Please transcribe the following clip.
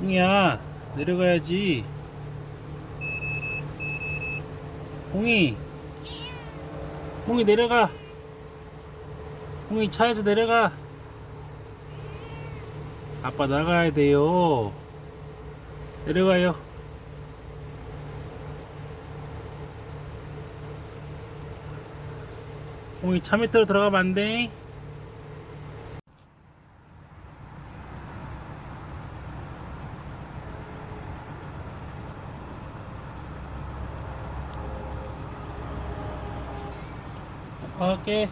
홍이야, 내려가야지. 홍이, 홍이 내려가. 홍이 차에서 내려가. 아빠 나가야 돼요. 내려가요. 홍이 차 밑으로 들어가면 안 돼. 오케이.